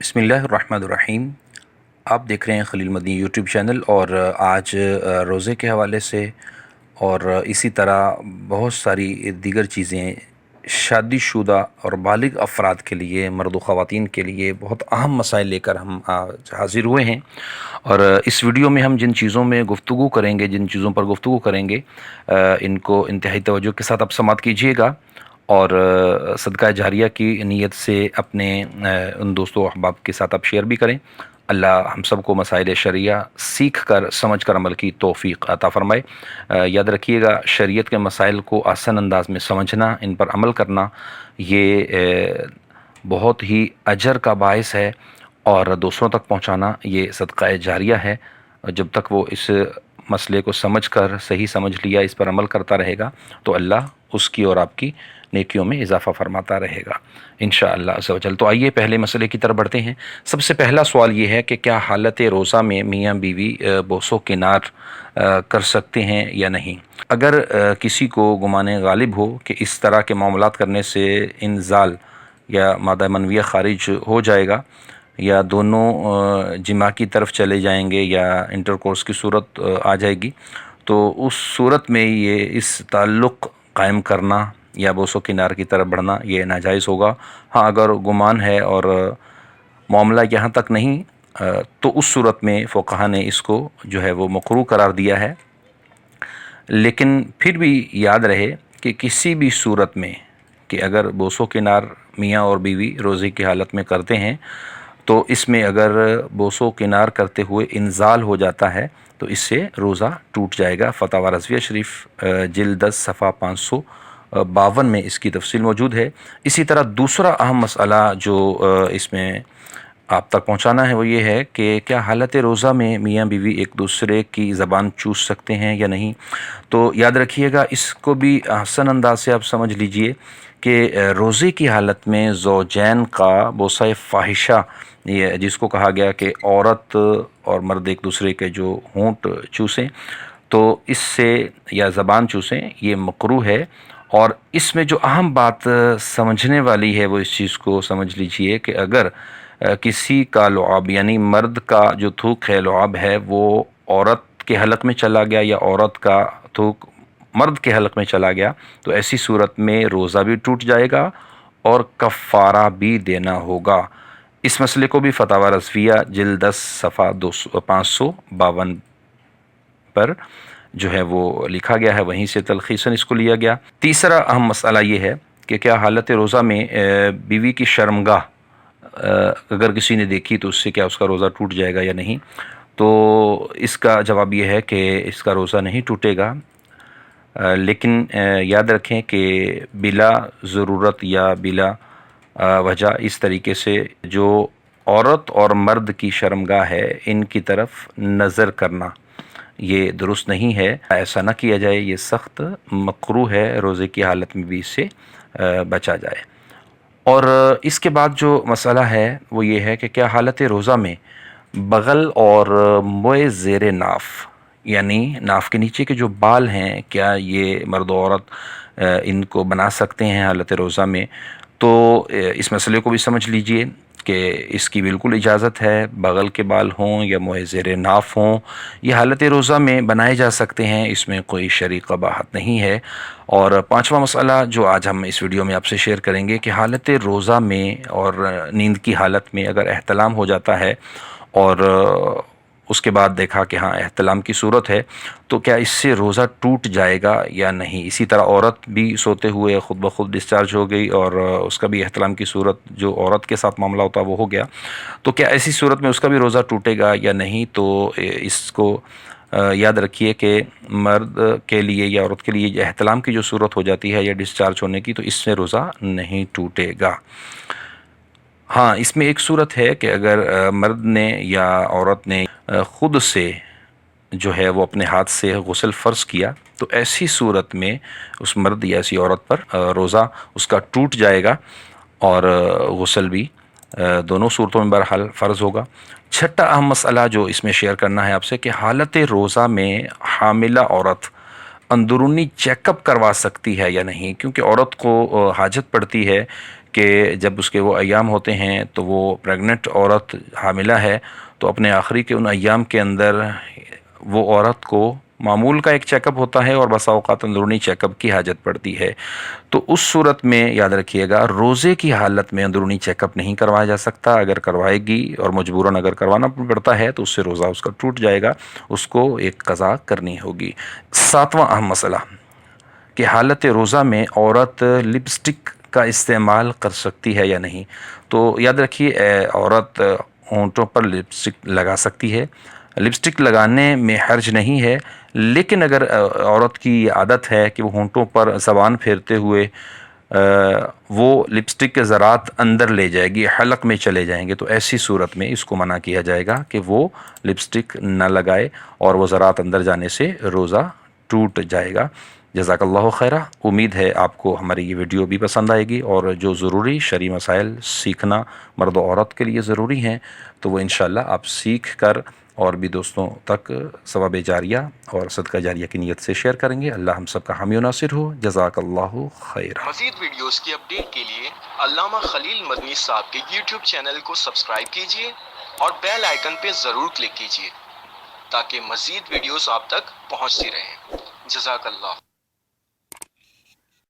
बिस्मिल्लाहिर्रहमानिर्रहीम। आप देख रहे हैं खलील मदनी यूट्यूब चैनल और आज रोज़े के हवाले से और इसी तरह बहुत सारी दीगर चीज़ें शादीशुदा और बालिग अफराद के लिए, मर्द व ख़वातीन के लिए बहुत अहम मसाइल लेकर हम आज हाज़िर हुए हैं। और इस वीडियो में हम जिन चीज़ों में गुफ्तगू करेंगे, जिन चीज़ों पर गुफ्तगू करेंगे, इनको इंतहाई तवज्जो के साथ आप समात कीजिएगा और सदका जारिया की नीयत से अपने उन दोस्तों अहबाब के साथ आप शेयर भी करें। अल्लाह हम सबको मसाइल शरिया सीख कर समझ कर अमल की तौफ़ीक़ अता फ़रमाए। याद रखिएगा, शरीयत के मसाइल को आसान अंदाज में समझना, इन पर अमल करना, ये बहुत ही अजर का बायस है और दूसरों तक पहुँचाना ये सदका जारिया है। जब तक वो इस मसले को समझ कर, सही समझ लिया, इस पर अमल करता रहेगा तो अल्लाह उसकी और आपकी नेकियों में इजाफ़ा फरमाता रहेगा इंशाअल्लाह अज़्ज़ व जल। तो आइए पहले मसले की तरफ बढ़ते हैं। सबसे पहला सवाल ये है कि क्या हालत रोज़ा में मियाँ बीवी बोसो किनार कर सकते हैं या नहीं। अगर किसी को गुमाने गालिब हो कि इस तरह के मामलात करने से इंज़ाल या मादा मनविया ख़ारिज हो जाएगा या दोनों जिमा की तरफ चले जाएंगे या इंटरकोर्स की सूरत आ जाएगी, तो उस सूरत में ये इस ताल्लुक़ कायम करना या बोसो किनार की तरफ बढ़ना ये नाजायज़ होगा। हाँ, अगर गुमान है और मामला यहाँ तक नहीं, तो उस सूरत में फ़ुक़हा ने इसको जो है वो मकरूह करार दिया है। लेकिन फिर भी याद रहे कि किसी भी सूरत में कि अगर बोसो किनार मियाँ और बीवी रोज़े की हालत में करते हैं, तो इसमें अगर बोसो किनार करते हुए इंज़ाल हो जाता है तो इससे रोज़ा टूट जाएगा। फतावा रज़विया शरीफ जिल्द 10 सफ़ा 552 में इसकी तफसील मौजूद है। इसी तरह दूसरा अहम मसला जो इसमें आप तक पहुंचाना है वो ये है कि क्या हालत रोज़ा में मियाँ बीवी एक दूसरे की ज़बान चूस सकते हैं या नहीं। तो याद रखिएगा, इसको भी आसान अंदाज से आप समझ लीजिए कि रोज़े की हालत में ज़ौजैन का बोसा फ़ाहिशा, ये जिसको कहा गया कि औरत और मर्द एक दूसरे के जो होंठ चूसें, तो इससे या ज़बान चूसें, ये मकरूह है। और इसमें जो अहम बात समझने वाली है वो इस चीज़ को समझ लीजिए कि अगर किसी का लुआब यानी मर्द का जो थूक है, लुआब है, वो औरत के हलक में चला गया या औरत का थूक मर्द के हलक में चला गया, तो ऐसी सूरत में रोज़ा भी टूट जाएगा और कफ़ारा भी देना होगा। इस मसले को भी फतावा रज़विया जिल्द 10 सफ़ा 552 पर जो है वो लिखा गया है, वहीं से तलख़ीसन इसको लिया गया। तीसरा अहम मसला ये है कि क्या हालत रोज़ा में बीवी की शर्मगाह अगर किसी ने देखी तो उससे क्या उसका रोज़ा टूट जाएगा या नहीं। तो इसका जवाब ये है कि इसका रोज़ा नहीं टूटेगा। लेकिन याद रखें कि बिला ज़रूरत या बिला वजह इस तरीके से जो औरत और मर्द की शर्मगाह है, इनकी तरफ नज़र करना ये दुरुस्त नहीं है। ऐसा ना किया जाए, ये सख्त मकरूह है। रोज़े की हालत में भी इससे बचा जाए। और इसके बाद जो मसला है वो ये है कि क्या हालत रोज़ा में बग़ल और मोए ज़ेर नाफ़ यानी नाफ़ के नीचे के जो बाल हैं, क्या ये मर्द औरत इनको बना सकते हैं हालत रोज़ा में। तो इस मसले को भी समझ लीजिए कि इसकी बिल्कुल इजाज़त है। बग़ल के बाल हों या मोए ज़ेर नाफ़ हों, ये हालत रोज़ा में बनाए जा सकते हैं, इसमें कोई शरई क़बाहत नहीं है। और पांचवा मसला जो आज हम इस वीडियो में आपसे शेयर करेंगे कि हालत रोज़ा में और नींद की हालत में अगर एहतलाम हो जाता है और उसके बाद देखा कि हाँ एहतलाम की सूरत है, तो क्या इससे रोज़ा टूट जाएगा या नहीं। इसी तरह औरत भी सोते हुए ख़ुद ब खुद डिस्चार्ज हो गई और उसका भी एहतलाम की सूरत, जो औरत के साथ मामला होता है वो हो गया, तो क्या ऐसी सूरत में उसका भी रोज़ा टूटेगा या नहीं। तो इसको याद रखिए कि मर्द के लिए या औरत के लिए एहतलाम की जो सूरत हो जाती है या डिस्चार्ज होने की, तो इससे रोज़ा नहीं टूटेगा। हाँ, इसमें एक सूरत है कि अगर मर्द ने या औरत ने ख़ुद से जो है वो अपने हाथ से गुस्ल फ़र्ज़ किया, तो ऐसी सूरत में उस मर्द या ऐसी औरत पर रोज़ा उसका टूट जाएगा और गुस्ल भी दोनों सूरतों में बहरहाल फ़र्ज़ होगा। छठा अहम मसला जो इसमें शेयर करना है आपसे कि हालत रोज़ा में हामिला औरत अंदरूनी चेकअप करवा सकती है या नहीं, क्योंकि औरत को हाजत पड़ती है کہ جب اس کے وہ ایام ہوتے ہیں تو وہ پریگننٹ عورت حاملہ ہے تو اپنے آخری کے ان ایام کے اندر وہ عورت کو معمول کا ایک چیک اپ ہوتا ہے اور بسا اوقات اندرونی چیک اپ کی حاجت پڑتی ہے. تو اس صورت میں یاد رکھیے گا روزے کی حالت میں اندرونی چیک اپ نہیں کروایا جا سکتا. اگر کروائے گی اور مجبوراً اگر کروانا پڑتا ہے تو اس سے روزہ اس کا ٹوٹ جائے گا, اس کو ایک قضا کرنی ہوگی. 7واں اہم مسئلہ کہ حالت روزہ میں عورت لپسٹک کا استعمال کر سکتی ہے یا نہیں. تو یاد رکھیے عورت ہونٹوں پر لپسٹک لگا سکتی ہے, لپسٹک لگانے میں حرج نہیں ہے, لیکن اگر عورت کی عادت ہے کہ وہ ہونٹوں پر زبان پھیرتے ہوئے وہ لپسٹک کے ذرات اندر لے جائے گی, حلق میں چلے جائیں گے, تو ایسی صورت میں اس کو منع کیا جائے گا کہ وہ لپسٹک نہ لگائے اور وہ ذرات اندر جانے سے روزہ ٹوٹ جائے گا. جزاک اللہ خیرہ. امید ہے آپ کو ہماری یہ ویڈیو بھی پسند آئے گی, اور جو ضروری شرعی مسائل سیکھنا مرد و عورت کے لیے ضروری ہیں تو وہ انشاءاللہ آپ سیکھ کر اور بھی دوستوں تک ثواب جاریہ اور صدقہ جاریہ کی نیت سے شیئر کریں گے. اللہ ہم سب کا حامی و ناصر ہو. جزاک اللہ خیرہ. مزید ویڈیوز کی اپڈیٹ کے لیے علامہ خلیل مدنی صاحب کے YouTube چینل کو سبسکرائب کیجیے اور بیل آئیکن پہ ضرور کلک کیجیے تاکہ مزید ویڈیوز آپ تک پہنچتی رہیں. جزاک اللہ.